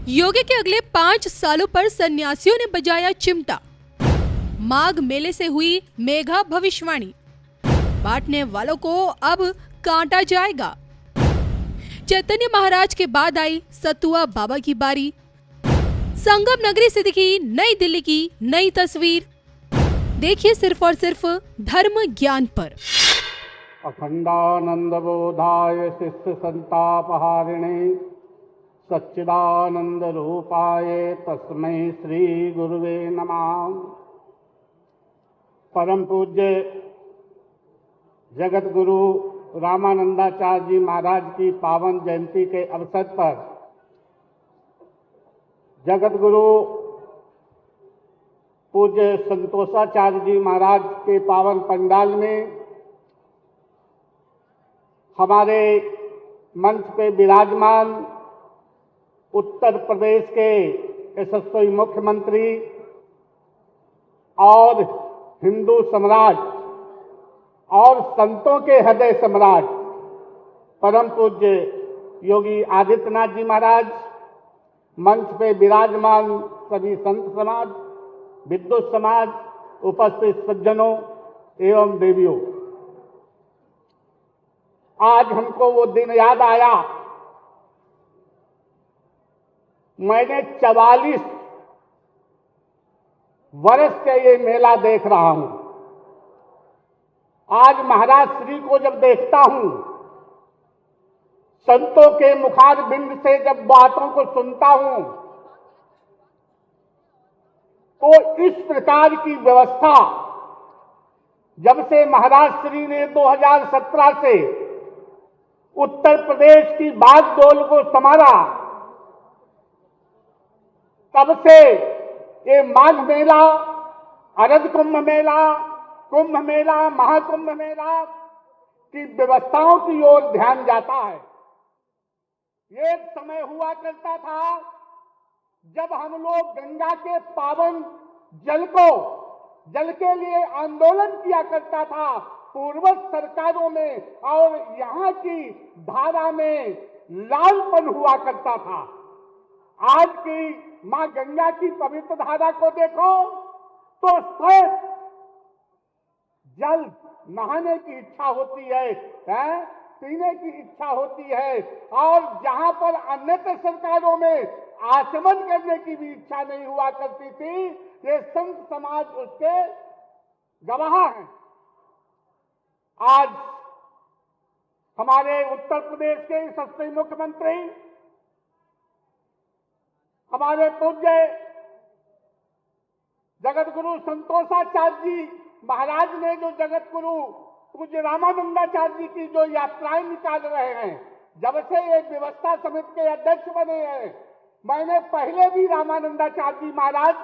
योगी के अगले 5 सालों पर सन्यासियों ने बजाया चिमटा। माघ मेले से हुई मेघा भविष्यवाणी, बांटने वालों को अब कांटा जाएगा। चैतन्य महाराज के बाद आई सतुआ बाबा की बारी। संगम नगरी से दिखी नई दिल्ली की नई तस्वीर। देखिए सिर्फ और सिर्फ धर्म ज्ञान पर। अखंडानंद बोधाय शिष्य संतापहारिणे सच्चिदानंद रूपाय तस्मै श्री गुरुवे नमः। परम पूज्य जगत गुरु रामानंदाचार्य जी महाराज की पावन जयंती के अवसर पर जगत गुरु पूज्य संतोषाचार्य जी महाराज के पावन पंडाल में हमारे मंच पे विराजमान उत्तर प्रदेश के यशस्वी मुख्यमंत्री और हिंदू सम्राट और संतों के हृदय सम्राट परम पूज्य योगी आदित्यनाथ जी महाराज, मंच पे विराजमान सभी संत समाज, विद्वत समाज, उपस्थित सज्जनों एवं देवियों, आज हमको वो दिन याद आया। मैंने 44 वर्ष से ये मेला देख रहा हूं। आज महाराज श्री को जब देखता हूं, संतों के मुखार बिंद से जब बातों को सुनता हूं, तो इस प्रकार की व्यवस्था जब से महाराज श्री ने 2017 से उत्तर प्रदेश की बागडोर को संभाला, तब से ये माघ मेला, अरद कुंभ मेला, कुंभ मेला, महाकुंभ मेला की व्यवस्थाओं की ओर ध्यान जाता है। एक समय हुआ करता था जब हम लोग गंगा के पावन जल के लिए आंदोलन किया करता था पूर्वज सरकारों में, और यहाँ की धारा में लालपन हुआ करता था। आज की मां गंगा की पवित्र धारा को देखो तो स्वयं जल नहाने की इच्छा होती है, पीने की इच्छा होती है, और जहां पर अन्यत्र सरकारों में आचमन करने की भी इच्छा नहीं हुआ करती थी, ये संत समाज उसके गवाह हैं। आज हमारे उत्तर प्रदेश के यशस्वी मुख्यमंत्री हमारे पूज्य जगत गुरु संतोषाचार्य जी महाराज ने जो जगत गुरु पूज्य रामानंदाचार्य जी की जो यात्राएं निकाल रहे हैं, जब से एक व्यवस्था समिति के अध्यक्ष बने हैं, मैंने पहले भी रामानंदाचार्य जी महाराज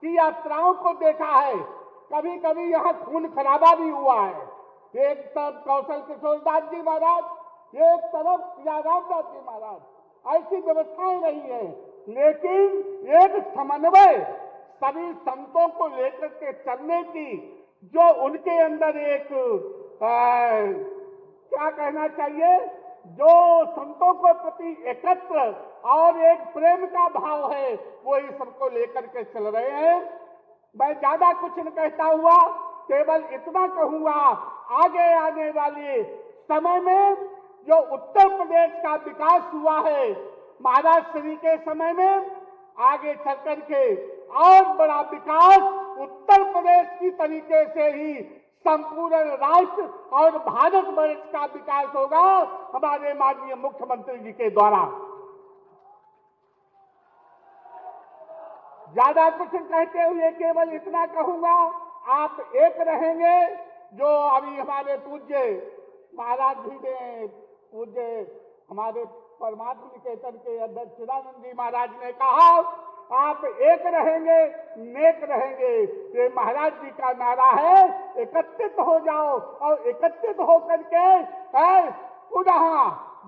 की यात्राओं को देखा है। कभी कभी यहाँ खून खराबा भी हुआ है। एक तरफ कौशल किशोर दास जी महाराज, एक तरफ रामदास जी महाराज, ऐसी व्यवस्थाएं रही है। लेकिन एक समन्वय सभी संतों को लेकर के चलने की जो उनके अंदर एक क्या कहना चाहिए, जो संतों को प्रति एकत्र और एक प्रेम का भाव है, वो इस सबको लेकर के चल रहे हैं। मैं ज्यादा कुछ न कहता हुआ केवल इतना कहूंगा, आगे आने वाले समय में जो उत्तर प्रदेश का विकास हुआ है महाराज श्री के समय में, आगे चल करके और बड़ा विकास उत्तर प्रदेश की तरीके से ही संपूर्ण राष्ट्र और भारत वर्ष का विकास होगा हमारे माननीय मुख्यमंत्री जी के द्वारा। ज्यादा कुछ कहते हुए केवल इतना कहूंगा, आप एक रहेंगे। जो अभी हमारे पूज्य महाराज जी ने, पूज्य हमारे परमात्मा निकेतन के अध्यक्ष चिदानंद जी महाराज ने कहा, आप एक रहेंगे, नेक रहेंगे। ये महाराज जी का नारा है, एकत्रित हो जाओ, और एकत्रित होकर के पुनः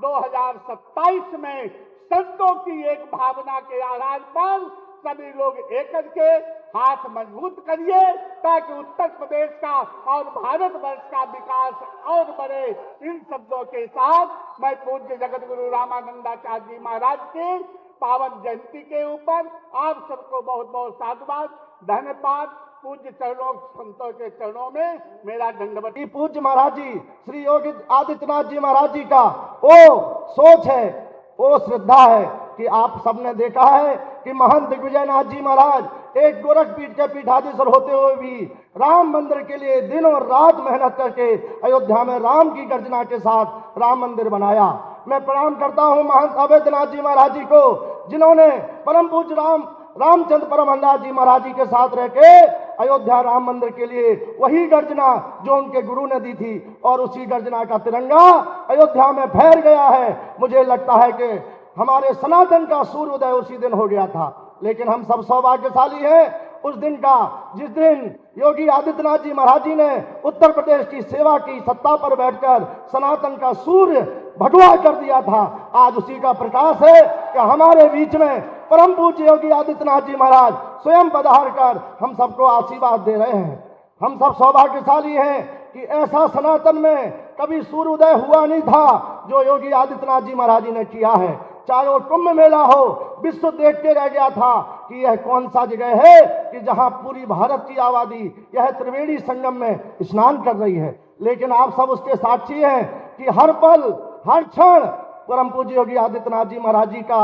2027 में संतों की एक भावना के आधार पर सभी लोग एक करके हाथ मजबूत करिए, ताकि उत्तर प्रदेश का और भारत वर्ष का विकास और बढ़े। इन शब्दों के साथ मैं पूज्य जगत गुरु रामानंदाचार्य जी महाराज के पावन जयंती के ऊपर आप सबको बहुत बहुत साधुवाद, धन्यवाद। पूज्य चरणों, संतों के चरणों में मेरा दंडवत। पूज्य महाराज जी श्री योगी आदित्यनाथ जी महाराज जी का वो सोच है, वो श्रद्धा है कि आप सबने देखा है कि महंत दिग्विजयनाथ जी महाराज एक गोरखपीठ के पीठाधीश्वर होते हुए भी राम मंदिर के लिए दिन और रात मेहनत करके अयोध्या में राम की गर्जना के साथ राम मंदिर बनाया। मैं प्रणाम करता हूं महंत अवैधनाथ जी महाराज जी को, जिन्होंने परम पूज्य रामचंद्र परमहंस जी महाराज जी के साथ रह के अयोध्या राम मंदिर के लिए वही गर्जना जो उनके गुरु ने दी थी, और उसी गर्जना का तिरंगा अयोध्या में फैल गया है। मुझे लगता है कि हमारे सनातन का सूर्योदय उसी दिन हो गया था। लेकिन हम सब सौभाग्यशाली हैं उस दिन का, जिस दिन योगी आदित्यनाथ जी महाराज जी ने उत्तर प्रदेश की सेवा की, सत्ता पर बैठकर सनातन का सूर्य भगवा कर दिया था। आज उसी का प्रकाश है कि हमारे बीच में परम पूज्य योगी आदित्यनाथ जी महाराज स्वयं पधार कर हम सबको आशीर्वाद दे रहे हैं। हम सब सौभाग्यशाली हैं कि ऐसा सनातन में कभी सूर्योदय हुआ नहीं था जो योगी आदित्यनाथ जी महाराज जी ने किया है। चाहे वो कुंभ मेला हो, विश्व देख के रह गया था कि यह कौन सा जगह है कि जहां पूरी भारत की आबादी यह त्रिवेणी संगम में स्नान कर रही है। लेकिन आप सब उसके साक्षी हैं कि हर पल हर क्षण परम पूज्य योगी आदित्यनाथ जी महाराज जी का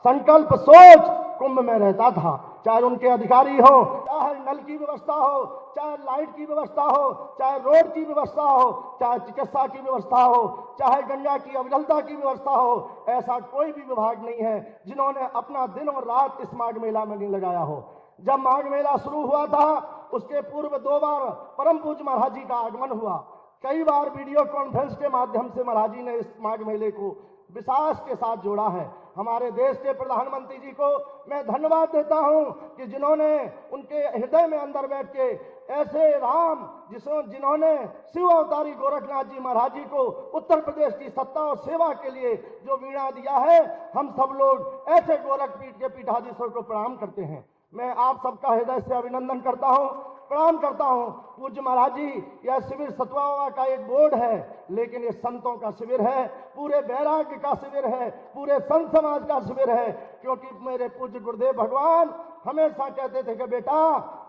संकल्प सोच कुंभ में रहता था। चाहे उनके अधिकारी हो, चाहे नल की व्यवस्था हो, चाहे लाइट की व्यवस्था हो, चाहे रोड की व्यवस्था हो, चाहे चिकित्सा की व्यवस्था हो, चाहे गंगा की अविरलता की व्यवस्था हो, ऐसा कोई भी विभाग नहीं है जिन्होंने अपना दिन और रात इस माघ मेला में नहीं लगाया हो। जब माघ मेला शुरू हुआ था उसके पूर्व 2 बार परम पूज्य महाराज जी का आगमन हुआ। कई बार वीडियो कॉन्फ्रेंस के माध्यम से महाराज जी ने इस माघ मेले को विश्वास के साथ जोड़ा है। हमारे देश के प्रधानमंत्री जी को मैं धन्यवाद देता हूं कि जिन्होंने उनके हृदय में अंदर बैठ के ऐसे राम जिन्होंने शिव अवतारी गोरखनाथ जी महाराज जी को उत्तर प्रदेश की सत्ता और सेवा के लिए जो वीणा दिया है, हम सब लोग ऐसे गोरखपीठ के पीठाधीश्वर को प्रणाम करते हैं। मैं आप सबका हृदय से अभिनंदन करता हूं, प्रणाम करता हूं। पूज्य महाराज जी, यह शिविर सतवा का एक बोर्ड है, लेकिन ये संतों का शिविर है, पूरे वैराग्य का शिविर है, पूरे संत समाज का शिविर है। क्योंकि मेरे पूज्य गुरुदेव भगवान हमेशा कहते थे कि बेटा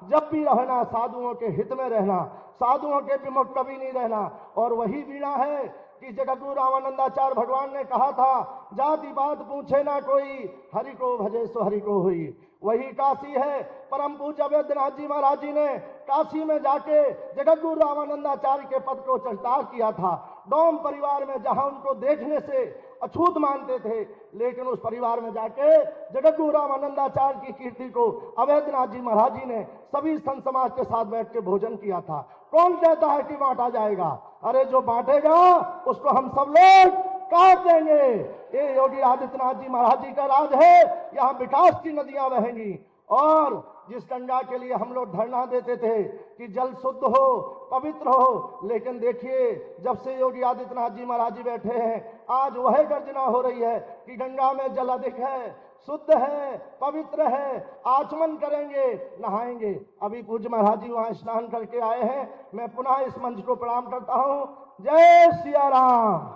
जब भी रहना साधुओं के हित में रहना, साधुओं के विमुख कभी नहीं रहना। और वही वीणा है कि जगद्गुरु रामानंदाचार्य भगवान ने कहा था, जाति बात पूछे ना कोई, हरि को भजे सो हरि को हुई। वही काशी है। परम पूज्य अवैधनाथ जी महाराज जी ने काशी में जाके जगद्गुरु रामानंदाचार्य के पद को चरितार्थ किया था। डोम परिवार में जहां उनको देखने से अछूत मानते थे, लेकिन उस परिवार में जाके जगद्गुरु रामानंदाचार्य की कीर्ति को अवैधनाथ जी महाराज जी ने सभी संत समाज के साथ बैठ के भोजन किया था। कौन कहता है कि बांटा जाएगा? अरे जो बांटेगा उसको हम सब लोग काट देंगे। ये योगी आदित्यनाथ जी महाराज जी का राज है। यहाँ विकास की नदियां बहेंगी। और जिस गंगा के लिए हम लोग धरना देते थे कि जल शुद्ध हो, पवित्र हो, लेकिन देखिए जब से योगी आदित्यनाथ जी महाराज जी बैठे हैं, आज वह गर्जना हो रही है कि गंगा में जल अधिक है, शुद्ध है, पवित्र है, आचमन करेंगे, नहाएंगे। अभी पूज्य महाराज जी वहां स्नान करके आए हैं। मैं पुनः इस मंच को प्रणाम करता हूं। जय सिया राम।